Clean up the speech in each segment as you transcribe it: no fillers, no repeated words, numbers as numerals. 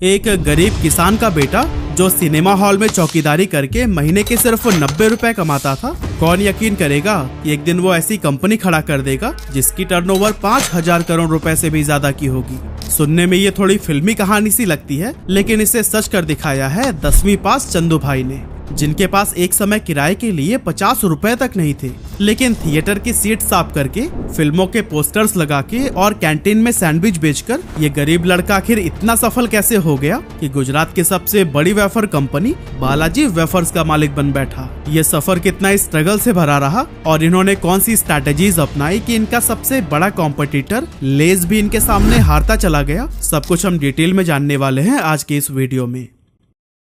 एक गरीब किसान का बेटा जो सिनेमा हॉल में चौकीदारी करके महीने के सिर्फ 90 रुपए कमाता था, कौन यकीन करेगा कि एक दिन वो ऐसी कंपनी खड़ा कर देगा जिसकी टर्नओवर 5,000 करोड़ रुपए से भी ज्यादा की होगी। सुनने में ये थोड़ी फिल्मी कहानी सी लगती है, लेकिन इसे सच कर दिखाया है 10वीं पास चंदू भाई ने, जिनके पास एक समय किराए के लिए 50 रुपए तक नहीं थे, लेकिन थिएटर की सीट साफ करके, फिल्मों के पोस्टर्स लगा के और कैंटीन में सैंडविच बेचकर ये गरीब लड़का आखिर इतना सफल कैसे हो गया कि गुजरात की सबसे बड़ी वेफर कंपनी बालाजी वेफर्स का मालिक बन बैठा। ये सफर कितना स्ट्रगल से भरा रहा और इन्होंने कौन सी स्ट्रैटेजीज अपनाई कि इनका सबसे बड़ा कॉम्पिटिटर लेज भी इनके सामने हारता चला गया, सब कुछ हम डिटेल में जानने वाले हैं आज के इस वीडियो में।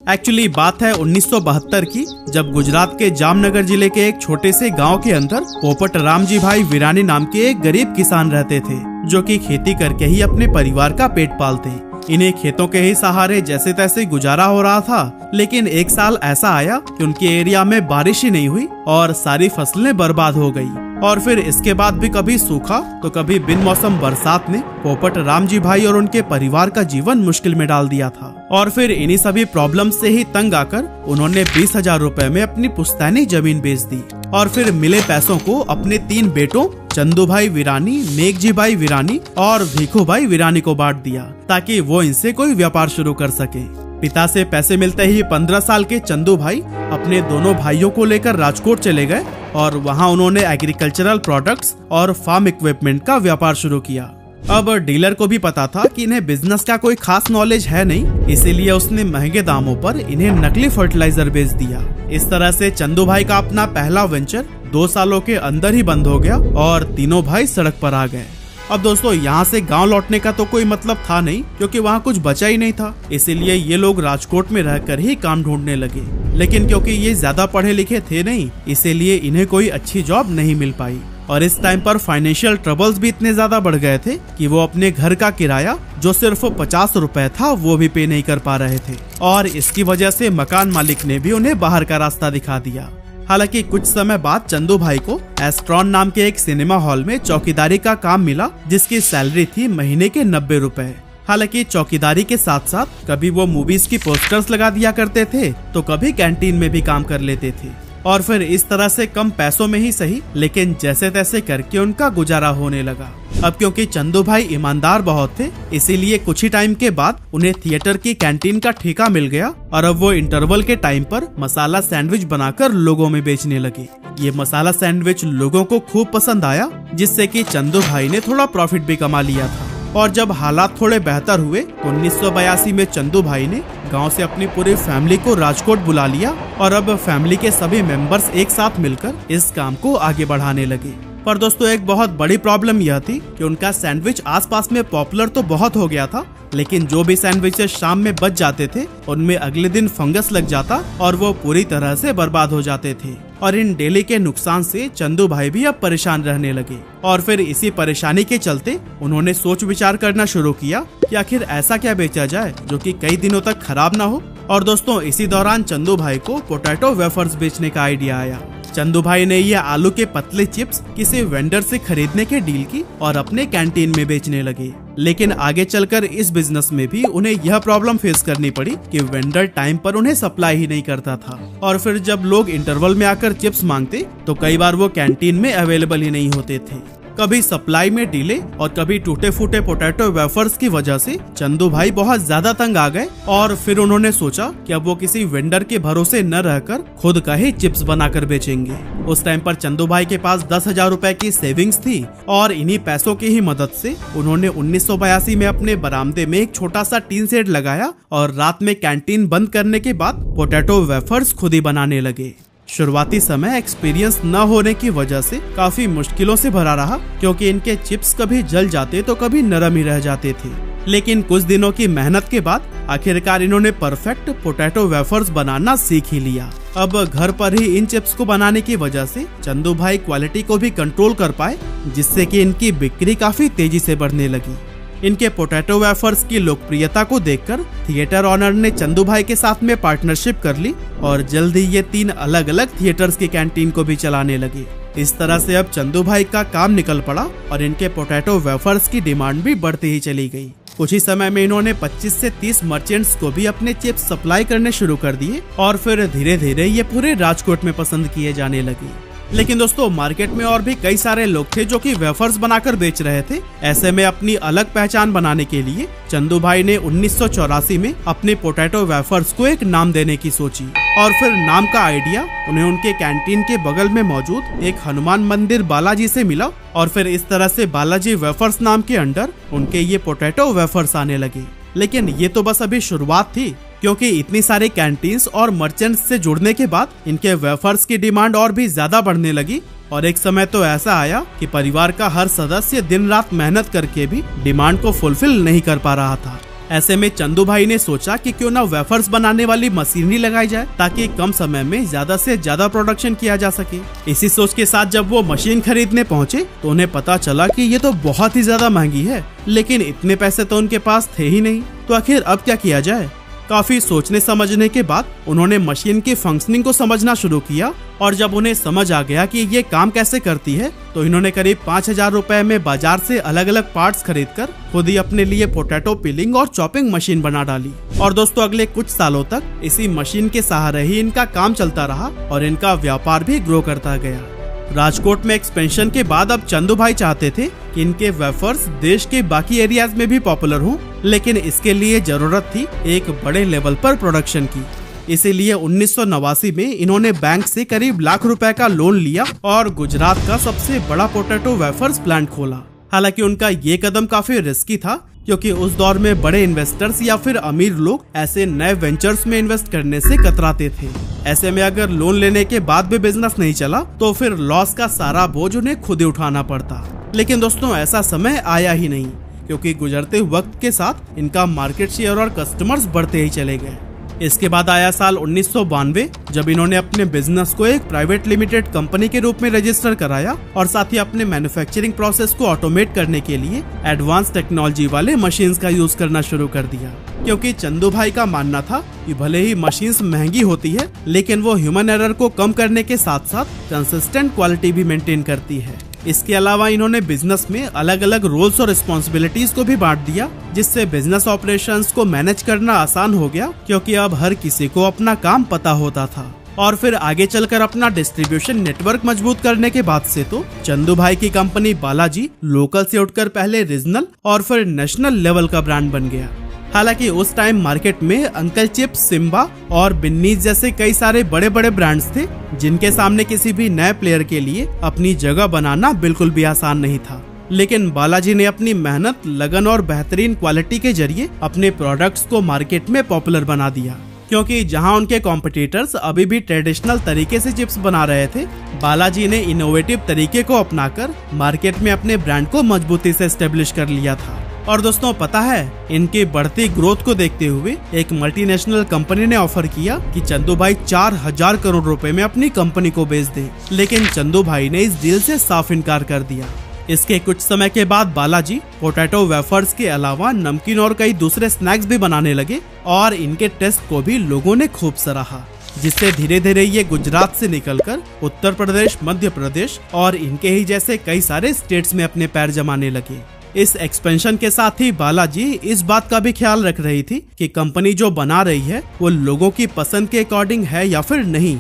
एक्चुअली बात है 1972 की, जब गुजरात के जामनगर जिले के एक छोटे से गांव के अंदर पोपट रामजी भाई विरानी नाम के एक गरीब किसान रहते थे, जो कि खेती करके ही अपने परिवार का पेट पालते। इन्हें खेतों के ही सहारे जैसे तैसे गुजारा हो रहा था, लेकिन एक साल ऐसा आया कि उनके एरिया में बारिश ही नहीं हुई और सारी फसलें बर्बाद हो गई। और फिर इसके बाद भी कभी सूखा तो कभी बिन मौसम बरसात ने पोपट रामजी भाई और उनके परिवार का जीवन मुश्किल में डाल दिया था। और फिर इन्हीं सभी प्रॉब्लम से ही तंग आकर उन्होंने 20,000 रुपए में अपनी पुश्तैनी जमीन बेच दी और फिर मिले पैसों को अपने 3 बेटों चंदू भाई विरानी, नेकजी भाई विरानी और भीखू भाई विरानी को बांट दिया, ताकि वो इनसे कोई व्यापार शुरू कर सके। पिता से पैसे मिलते ही 15 साल के चंदू भाई अपने दोनों भाइयों को लेकर राजकोट चले गए और वहां उन्होंने एग्रीकल्चरल प्रोडक्ट्स और फार्म इक्विपमेंट का व्यापार शुरू किया। अब डीलर को भी पता था कि इन्हें बिजनेस का कोई खास नॉलेज है नहीं, इसीलिए उसने महंगे दामों पर इन्हें नकली फर्टिलाइजर बेच दिया। इस तरह से चंदू भाई का अपना पहला वेंचर 2 सालों के अंदर ही बंद हो गया और तीनों भाई सड़क पर आ गए। अब दोस्तों, यहाँ से गांव लौटने का तो कोई मतलब था नहीं, क्योंकि वहाँ कुछ बचा ही नहीं था, इसीलिए ये लोग राजकोट में रहकर ही काम ढूंढने लगे। लेकिन क्योंकि ये ज्यादा पढ़े लिखे थे नहीं, इसीलिए इन्हें कोई अच्छी जॉब नहीं मिल पाई। और इस टाइम पर फाइनेंशियल ट्रबल्स भी इतने ज्यादा बढ़ गए थे कि वो अपने घर का किराया जो सिर्फ 50 रुपए था वो भी पे नहीं कर पा रहे थे, और इसकी वजह से मकान मालिक ने भी उन्हें बाहर का रास्ता दिखा दिया। हालांकि कुछ समय बाद चंदू भाई को एस्ट्रॉन नाम के एक सिनेमा हॉल में चौकीदारी का काम मिला, जिसकी सैलरी थी महीने के 90 रुपए। हालांकि चौकीदारी के साथ साथ कभी वो मूवीज की पोस्टर्स लगा दिया करते थे तो कभी कैंटीन में भी काम कर लेते थे, और फिर इस तरह से कम पैसों में ही सही, लेकिन जैसे तैसे करके उनका गुजारा होने लगा। अब क्योंकि चंदू भाई ईमानदार बहुत थे, इसीलिए कुछ ही टाइम के बाद उन्हें थिएटर की कैंटीन का ठेका मिल गया और अब वो इंटरवल के टाइम पर मसाला सैंडविच बनाकर लोगों में बेचने लगे। ये मसाला सैंडविच लोगों को खूब पसंद आया, जिससे कि चंदू भाई ने थोड़ा प्रॉफिट भी कमा लिया था। और जब हालात थोड़े बेहतर हुए, 1982 में चंदू भाई ने गांव से अपनी पूरी फैमिली को राजकोट बुला लिया और अब फैमिली के सभी मेंबर्स एक साथ मिलकर इस काम को आगे बढ़ाने लगे। पर दोस्तों, एक बहुत बड़ी प्रॉब्लम यह थी कि उनका सैंडविच आसपास में पॉपुलर तो बहुत हो गया था, लेकिन जो भी सैंडविचेस शाम में बच जाते थे उनमें अगले दिन फंगस लग जाता और वो पूरी तरह से बर्बाद हो जाते थे। और इन डेली के नुकसान से चंदू भाई भी अब परेशान रहने लगे और फिर इसी परेशानी के चलते उन्होंने सोच विचार करना शुरू किया कि आखिर ऐसा क्या बेचा जाए जो कि कई दिनों तक खराब ना हो। और दोस्तों, इसी दौरान चंदू भाई को पोटैटो वेफर्स बेचने का आइडिया आया। चंदू भाई ने ये आलू के पतले चिप्स किसी वेंडर से खरीदने के डील की और अपने कैंटीन में बेचने लगे। लेकिन आगे चलकर इस बिजनेस में भी उन्हें यह प्रॉब्लम फेस करनी पड़ी कि वेंडर टाइम पर उन्हें सप्लाई ही नहीं करता था, और फिर जब लोग इंटरवल में आकर चिप्स मांगते तो कई बार वो कैंटीन में अवेलेबल ही नहीं होते थे। कभी सप्लाई में डिले और कभी टूटे फूटे पोटैटो वेफर्स की वजह से चंदू भाई बहुत ज्यादा तंग आ गए और फिर उन्होंने सोचा कि अब वो किसी वेंडर के भरोसे न रहकर खुद का ही चिप्स बनाकर बेचेंगे। उस टाइम पर चंदू भाई के पास 10,000 रुपए की सेविंग्स थी और इन्हीं पैसों की ही मदद से उन्होंने 1982 में अपने बरामदे में एक छोटा सा टीन शेड लगाया और रात में कैंटीन बंद करने के बाद पोटैटो वेफर्स खुद ही बनाने लगे। शुरुआती समय एक्सपीरियंस न होने की वजह से काफी मुश्किलों से भरा रहा, क्योंकि इनके चिप्स कभी जल जाते तो कभी नरम ही रह जाते थे। लेकिन कुछ दिनों की मेहनत के बाद आखिरकार इन्होंने परफेक्ट पोटैटो वेफर्स बनाना सीख ही लिया। अब घर पर ही इन चिप्स को बनाने की वजह से चंदू भाई क्वालिटी को भी कंट्रोल कर पाए, जिससे कि इनकी बिक्री काफी तेजी से बढ़ने लगी। इनके पोटैटो वेफर्स की लोकप्रियता को देखकर थिएटर ऑनर ने चंदू भाई के साथ में पार्टनरशिप कर ली और जल्द ही ये 3 अलग अलग थिएटर्स की कैंटीन को भी चलाने लगे। इस तरह से अब चंदू भाई का काम निकल पड़ा और इनके पोटैटो वेफर्स की डिमांड भी बढ़ती ही चली गई। कुछ ही समय में इन्होंने 25 से 30 मर्चेंट्स को भी अपने चिप्स सप्लाई करने शुरू कर दिए और फिर धीरे धीरे ये पूरे राजकोट में पसंद किए जाने लगे। लेकिन दोस्तों मार्केट में और भी कई सारे लोग थे जो कि वेफर्स बनाकर बेच रहे थे। ऐसे में अपनी अलग पहचान बनाने के लिए चंदू भाई ने 1984 में अपने पोटैटो वेफर्स को एक नाम देने की सोची और फिर नाम का आइडिया उन्हें उनके कैंटीन के बगल में मौजूद एक हनुमान मंदिर बालाजी से मिला और फिर इस तरह से बालाजी वेफर्स नाम के अंडर उनके ये पोटैटो वेफर्स आने लगे। लेकिन ये तो बस अभी शुरुआत थी, क्योंकि इतनी सारी कैंटीन्स और मर्चेंट्स से जुड़ने के बाद इनके वेफर्स की डिमांड और भी ज्यादा बढ़ने लगी और एक समय तो ऐसा आया कि परिवार का हर सदस्य दिन रात मेहनत करके भी डिमांड को फुलफिल नहीं कर पा रहा था। ऐसे में चंदू भाई ने सोचा कि क्यों ना वेफर्स बनाने वाली मशीनरी लगाई जाए ताकि कम समय में ज्यादा से ज्यादा प्रोडक्शन किया जा सके। इसी सोच के साथ जब वो मशीन खरीदने पहुंचे तो उन्हें पता चला कि ये तो बहुत ही ज्यादा महंगी है, लेकिन इतने पैसे तो उनके पास थे ही नहीं। तो आखिर अब क्या किया जाए? काफी सोचने समझने के बाद उन्होंने मशीन की फंक्शनिंग को समझना शुरू किया और जब उन्हें समझ आ गया कि ये काम कैसे करती है तो इन्होंने करीब 5000 रुपए में बाजार से अलग अलग पार्ट्स खरीदकर खुद ही अपने लिए पोटैटो पिलिंग और चॉपिंग मशीन बना डाली। और दोस्तों अगले कुछ सालों तक इसी मशीन के सहारे ही इनका काम चलता रहा और इनका व्यापार भी ग्रो करता गया। राजकोट में एक्सपेंशन के बाद अब चंदू भाई चाहते थे कि इनके वेफर्स देश के बाकी एरियाज में भी पॉपुलर हों, लेकिन इसके लिए जरूरत थी एक बड़े लेवल पर प्रोडक्शन की। इसीलिए 1989 में इन्होंने बैंक से करीब लाख रुपए का लोन लिया और गुजरात का सबसे बड़ा पोटैटो वेफर्स प्लांट खोला। हालांकि उनका ये कदम काफी रिस्की था, क्योंकि उस दौर में बड़े इन्वेस्टर्स या फिर अमीर लोग ऐसे नए वेंचर्स में इन्वेस्ट करने से कतराते थे। ऐसे में अगर लोन लेने के बाद भी बिजनेस नहीं चला तो फिर लॉस का सारा बोझ उन्हें खुद ही उठाना पड़ता। लेकिन दोस्तों ऐसा समय आया ही नहीं, क्योंकि गुजरते वक्त के साथ इनका मार्केट शेयर और कस्टमर्स बढ़ते ही चले गए। इसके बाद आया साल 1992, जब इन्होंने अपने बिजनेस को एक प्राइवेट लिमिटेड कंपनी के रूप में रजिस्टर कराया और साथ ही अपने मैन्युफैक्चरिंग प्रोसेस को ऑटोमेट करने के लिए एडवांस टेक्नोलॉजी वाले मशीन्स का यूज करना शुरू कर दिया। क्योंकि चंदू भाई का मानना था कि भले ही मशीन्स महंगी होती है, लेकिन वो ह्यूमन एरर को कम करने के साथ साथ कंसिस्टेंट क्वालिटी भी मेंटेन करती है। इसके अलावा इन्होंने बिजनेस में अलग अलग रोल्स और रिस्पॉन्सिबिलिटीज को भी बांट दिया, जिससे बिजनेस ऑपरेशंस को मैनेज करना आसान हो गया, क्योंकि अब हर किसी को अपना काम पता होता था। और फिर आगे चलकर अपना डिस्ट्रीब्यूशन नेटवर्क मजबूत करने के बाद से तो चंदू भाई की कंपनी बालाजी लोकल से उठकर पहले रीजनल और फिर नेशनल लेवल का ब्रांड बन गया। हालांकि उस टाइम मार्केट में अंकल चिप्स, सिम्बा और बिन्नीज जैसे कई सारे बड़े बड़े ब्रांड्स थे, जिनके सामने किसी भी नए प्लेयर के लिए अपनी जगह बनाना बिल्कुल भी आसान नहीं था। लेकिन बालाजी ने अपनी मेहनत, लगन और बेहतरीन क्वालिटी के जरिए अपने प्रोडक्ट्स को मार्केट में पॉपुलर बना दिया। क्योंकि जहां उनके कॉम्पिटिटर्स अभी भी ट्रेडिशनल तरीके से चिप्स बना रहे थे, बालाजी ने इनोवेटिव तरीके को अपनाकर मार्केट में अपने ब्रांड को मजबूती से एस्टेब्लिश कर लिया था। और दोस्तों पता है, इनकी बढ़ती ग्रोथ को देखते हुए एक मल्टीनेशनल कंपनी ने ऑफर किया कि चंदू भाई 4000 करोड़ रुपए में अपनी कंपनी को बेच दें, लेकिन चंदू भाई ने इस डील से साफ इनकार कर दिया। इसके कुछ समय के बाद बालाजी पोटैटो वेफर्स के अलावा नमकीन और कई दूसरे स्नैक्स भी बनाने लगे और इनके टेस्ट को भी लोगों ने खूब सराहा, जिससे धीरे धीरे ये गुजरात से निकलकर उत्तर प्रदेश, मध्य प्रदेश और इनके ही जैसे कई सारे स्टेट्स में अपने पैर जमाने लगे। इस एक्सपेंशन के साथ ही बालाजी इस बात का भी ख्याल रख रही थी कि कंपनी जो बना रही है वो लोगों की पसंद के अकॉर्डिंग है या फिर नहीं,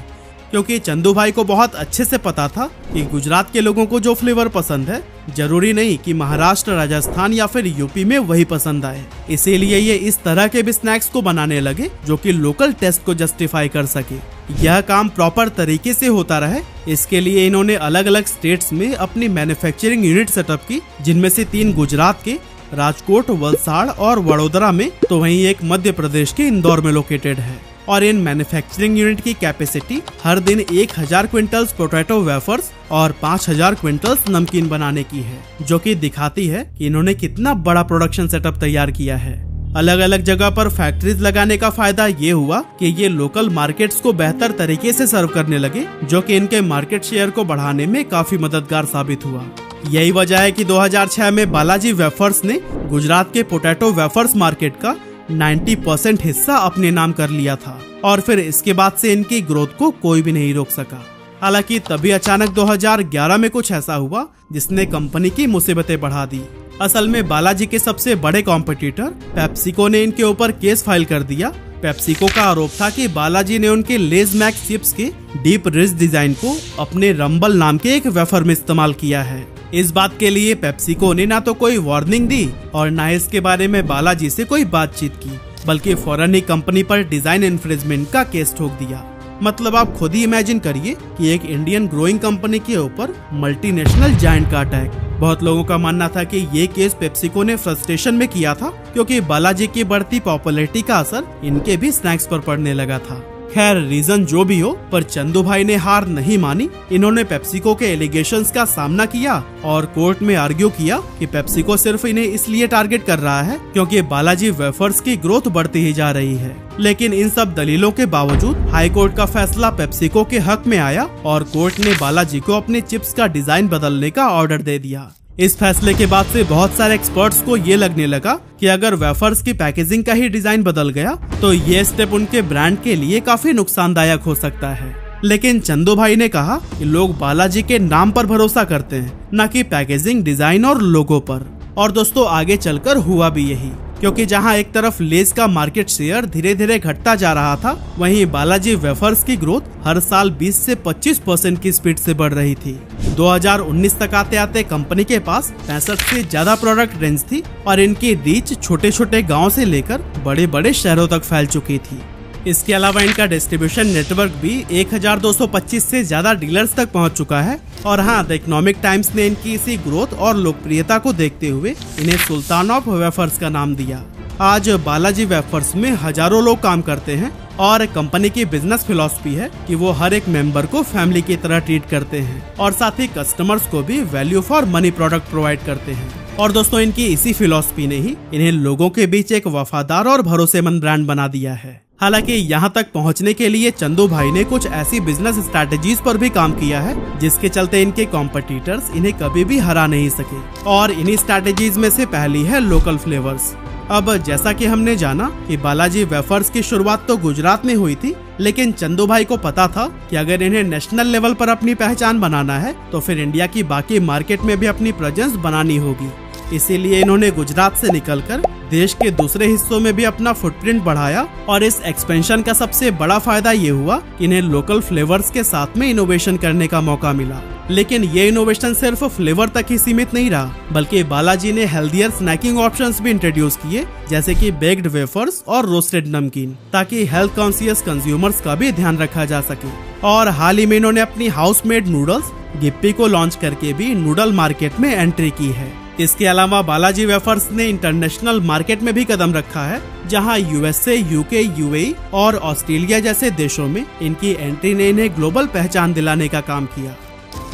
क्योंकि चंदू भाई को बहुत अच्छे से पता था कि गुजरात के लोगों को जो फ्लेवर पसंद है जरूरी नहीं कि महाराष्ट्र, राजस्थान या फिर यूपी में वही पसंद आए। इसीलिए ये इस तरह के भी स्नैक्स को बनाने लगे जो कि लोकल टेस्ट को जस्टिफाई कर सके। यह काम प्रॉपर तरीके से होता रहे, इसके लिए इन्होंने अलग अलग स्टेट्स में अपनी मैन्युफैक्चरिंग यूनिट सेटअप की, जिनमें से 3 गुजरात के राजकोट, वलसाड़ और वडोदरा में, तो वहीं एक मध्य प्रदेश के इंदौर में लोकेटेड है। और इन मैन्युफैक्चरिंग यूनिट की कैपेसिटी हर दिन 1000 क्विंटल्स पोटैटो वेफर्स और 5000 क्विंटल्स नमकीन बनाने की है, जो कि दिखाती है कि इन्होंने कितना बड़ा प्रोडक्शन सेटअप तैयार किया है। अलग अलग जगह पर फैक्ट्रीज लगाने का फायदा ये हुआ कि ये लोकल मार्केट्स को बेहतर तरीके से सर्व करने लगे, जो कि इनके मार्केट शेयर को बढ़ाने में काफी मददगार साबित हुआ। यही वजह है कि 2006 में बालाजी वेफर्स ने गुजरात के पोटैटो वेफर्स मार्केट का 90% हिस्सा अपने नाम कर लिया था और फिर इसके बाद से इनकी ग्रोथ को कोई भी नहीं रोक सका। हालांकि तभी अचानक 2011 में कुछ ऐसा हुआ जिसने कंपनी की मुसीबतें बढ़ा दी, असल में बालाजी के सबसे बड़े कॉम्पिटिटर पेप्सिको ने इनके ऊपर केस फाइल कर दिया। पेप्सिको का आरोप था कि बालाजी ने उनके लेज मैक्स चिप्स के डीप रिच डिजाइन को अपने रंबल नाम के एक वेफर में इस्तेमाल किया है। इस बात के लिए पेप्सिको ने ना तो कोई वार्निंग दी और ना इसके बारे में बालाजी से कोई बातचीत की, बल्कि फौरन ही कंपनी पर डिजाइन इन्फ्रिंजमेंट का केस ठोक दिया। मतलब आप खुद ही इमेजिन करिए कि एक इंडियन ग्रोइंग कंपनी के ऊपर मल्टीनेशनल जायंट का अटैक। बहुत लोगों का मानना था कि ये केस पेप्सिको ने फ्रस्ट्रेशन में किया था, क्योंकि बालाजी की बढ़ती पॉपुलैरिटी का असर इनके भी स्नैक्स पर पड़ने लगा था। खैर रीजन जो भी हो, पर चंदू भाई ने हार नहीं मानी। इन्होंने पेप्सिको के एलिगेशंस का सामना किया और कोर्ट में आर्ग्यू किया कि पेप्सिको सिर्फ इन्हें इसलिए टारगेट कर रहा है क्योंकि बालाजी वेफर्स की ग्रोथ बढ़ती ही जा रही है। लेकिन इन सब दलीलों के बावजूद हाई कोर्ट का फैसला पेप्सिको के हक में आया और कोर्ट ने बालाजी को अपने चिप्स का डिजाइन बदलने का ऑर्डर दे दिया। इस फैसले के बाद से बहुत सारे एक्सपर्ट्स को ये लगने लगा कि अगर वेफर्स की पैकेजिंग का ही डिजाइन बदल गया तो ये स्टेप उनके ब्रांड के लिए काफी नुकसानदायक हो सकता है। लेकिन चंदू भाई ने कहा कि लोग बालाजी के नाम पर भरोसा करते हैं, न कि पैकेजिंग, डिजाइन और लोगो पर। और दोस्तों आगे चलकर हुआ भी यही, क्योंकि जहां एक तरफ लेज का मार्केट शेयर धीरे धीरे घटता जा रहा था, वहीं बालाजी वेफर्स की ग्रोथ हर साल 20 से 25% की स्पीड से बढ़ रही थी। 2019 तक आते आते कंपनी के पास 65 से ज्यादा प्रोडक्ट रेंज थी और इनकी रीच छोटे छोटे गाँव से लेकर बड़े बड़े शहरों तक फैल चुकी थी। इसके अलावा इनका डिस्ट्रीब्यूशन नेटवर्क भी 1225 से ज्यादा डीलर्स तक पहुंच चुका है। और हाँ, द इकोनॉमिक टाइम्स ने इनकी इसी ग्रोथ और लोकप्रियता को देखते हुए इन्हें सुल्तान ऑफ वेफर्स का नाम दिया। आज बालाजी वेफर्स में हजारों लोग काम करते हैं और कंपनी की बिजनेस फिलॉसफी है कि वो हर एक मेंबर को फैमिली की तरह ट्रीट करते हैं और साथ ही कस्टमर्स को भी value for money product provide करते हैं। और दोस्तों इनकी इसी फिलॉसफी ने ही इन्हें लोगों के बीच एक वफादार और भरोसेमंद ब्रांड बना दिया है। हालांकि यहाँ तक पहुँचने के लिए चंदू भाई ने कुछ ऐसी बिजनेस स्ट्रैटेजीज पर भी काम किया है जिसके चलते इनके कॉम्पिटिटर्स इन्हें कभी भी हरा नहीं सके। और इन्हीं स्ट्रैटेजीज में से पहली है लोकल फ्लेवर्स। अब जैसा कि हमने जाना कि बालाजी वेफर्स की शुरुआत तो गुजरात में हुई थी, लेकिन चंदू भाई को पता था कि अगर इन्हें नेशनल लेवल पर अपनी पहचान बनाना है तो फिर इंडिया की बाकी मार्केट में भी अपनी प्रेजेंस बनानी होगी। इसीलिए इन्होंने गुजरात से निकलकर देश के दूसरे हिस्सों में भी अपना फुटप्रिंट बढ़ाया। और इस एक्सपेंशन का सबसे बड़ा फायदा ये हुआ कि इन्हें लोकल फ्लेवर्स के साथ में इनोवेशन करने का मौका मिला। लेकिन ये इनोवेशन सिर्फ फ्लेवर तक ही सीमित नहीं रहा, बल्कि बालाजी ने हेल्दियर स्नैकिंग ऑप्शंस भी इंट्रोड्यूस किए, जैसे कि बेक्ड वेफर्स और रोस्टेड नमकीन, ताकि हेल्थ कॉन्शियस कंज्यूमर्स का भी ध्यान रखा जा सके। और हाल ही में इन्होंने अपनी हाउस मेड नूडल्स गिप्पी को लॉन्च करके भी नूडल मार्केट में एंट्री की है। इसके अलावा बालाजी वेफर्स ने इंटरनेशनल मार्केट में भी कदम रखा है, जहां यूएसए, यूके, यूएई और ऑस्ट्रेलिया जैसे देशों में इनकी एंट्री ने इन्हें ग्लोबल पहचान दिलाने का काम किया।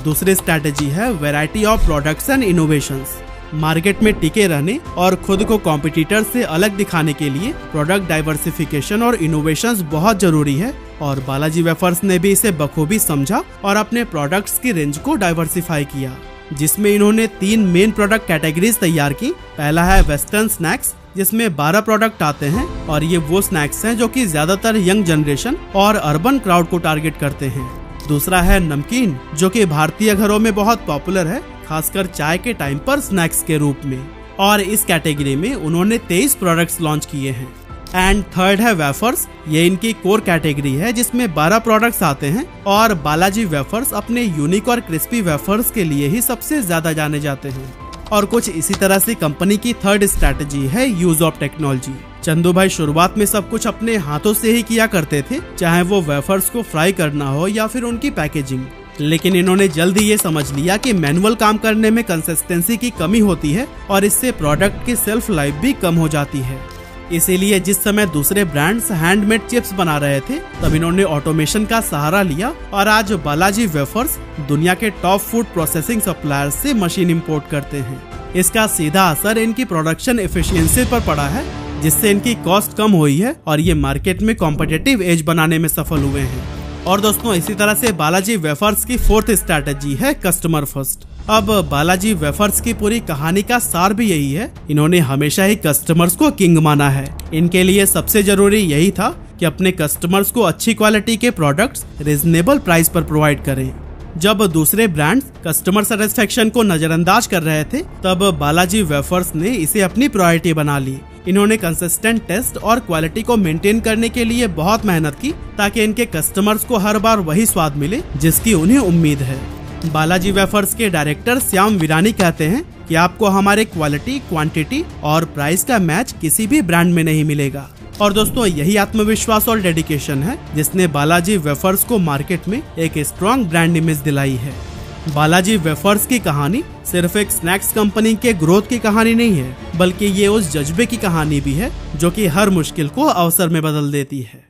दूसरी स्ट्रैटेजी है variety of products and innovations. Market में टिके रहने और खुद को कॉम्पिटिटर से अलग दिखाने के लिए प्रोडक्ट डाइवर्सिफिकेशन और इनोवेशंस बहुत जरूरी है, और बालाजी वेफर्स ने भी इसे बखूबी समझा और अपने प्रोडक्ट्स की रेंज को डाइवर्सिफाई किया, जिसमें इन्होंने 3 मेन प्रोडक्ट कैटेगरीज तैयार की। पहला है वेस्टर्न स्नैक्स, जिसमें 12 प्रोडक्ट आते हैं और ये वो स्नैक्स हैं जो कि ज्यादातर यंग जनरेशन और अर्बन क्राउड को टारगेट करते हैं। दूसरा है नमकीन, जो कि भारतीय घरों में बहुत पॉपुलर है, खासकर चाय के टाइम पर स्नैक्स के रूप में। और इस कैटेगरी में उन्होंने 23 प्रोडक्ट्स लॉन्च किए हैं। एंड थर्ड है वेफर्स, ये इनकी कोर कैटेगरी है जिसमें 12 प्रोडक्ट्स आते हैं और बालाजी वेफर्स अपने यूनिक और क्रिस्पी वेफर्स के लिए ही सबसे ज्यादा जाने जाते हैं। और कुछ इसी तरह से कंपनी की थर्ड स्ट्रैटेजी है यूज ऑफ टेक्नोलॉजी। चंदू भाई शुरुआत में सब कुछ अपने हाथों से ही किया करते थे, चाहे वो वेफर्स को फ्राई करना हो या फिर उनकी पैकेजिंग। लेकिन इन्होंने जल्दी ये समझ लिया कि मैनुअल काम करने में कंसिस्टेंसी की कमी होती है और इससे प्रोडक्ट की सेल्फ लाइफ भी कम हो जाती है। इसीलिए जिस समय दूसरे ब्रांड्स हैंडमेड चिप्स बना रहे थे, तब इन्होंने ऑटोमेशन का सहारा लिया और आज बालाजी वेफर्स दुनिया के टॉप फूड प्रोसेसिंग सप्लायर्स से मशीन इंपोर्ट करते हैं। इसका सीधा असर इनकी प्रोडक्शन एफिशिएंसी पर पड़ा है, जिससे इनकी कॉस्ट कम हुई है और ये मार्केट में कॉम्पिटिटिव एज बनाने में सफल हुए हैं। और दोस्तों इसी तरह से बालाजी वेफर्स की फोर्थ स्ट्रैटेजी है कस्टमर फर्स्ट। अब बालाजी वेफर्स की पूरी कहानी का सार भी यही है, इन्होंने हमेशा ही कस्टमर्स को किंग माना है। इनके लिए सबसे जरूरी यही था कि अपने कस्टमर्स को अच्छी क्वालिटी के प्रोडक्ट्स रीजनेबल प्राइस पर प्रोवाइड करें। जब दूसरे ब्रांड्स कस्टमर सेटिस्फेक्शन को नजरअंदाज कर रहे थे, तब बालाजी वेफर्स ने इसे अपनी प्रायोरिटी बना ली। इन्होंने कंसिस्टेंट टेस्ट और क्वालिटी को मेंटेन करने के लिए बहुत मेहनत की, ताकि इनके कस्टमर्स को हर बार वही स्वाद मिले जिसकी उन्हें उम्मीद है। बालाजी वेफर्स के डायरेक्टर श्याम वीरानी कहते हैं कि आपको हमारे क्वालिटी, क्वांटिटी और प्राइस का मैच किसी भी ब्रांड में नहीं मिलेगा। और दोस्तों, यही आत्मविश्वास और डेडिकेशन है जिसने बालाजी वेफर्स को मार्केट में एक स्ट्रॉन्ग ब्रांड इमेज दिलाई है। बालाजी वेफर्स की कहानी सिर्फ एक स्नैक्स कंपनी के ग्रोथ की कहानी नहीं है, बल्कि ये उस जज्बे की कहानी भी है जो कि हर मुश्किल को अवसर में बदल देती है।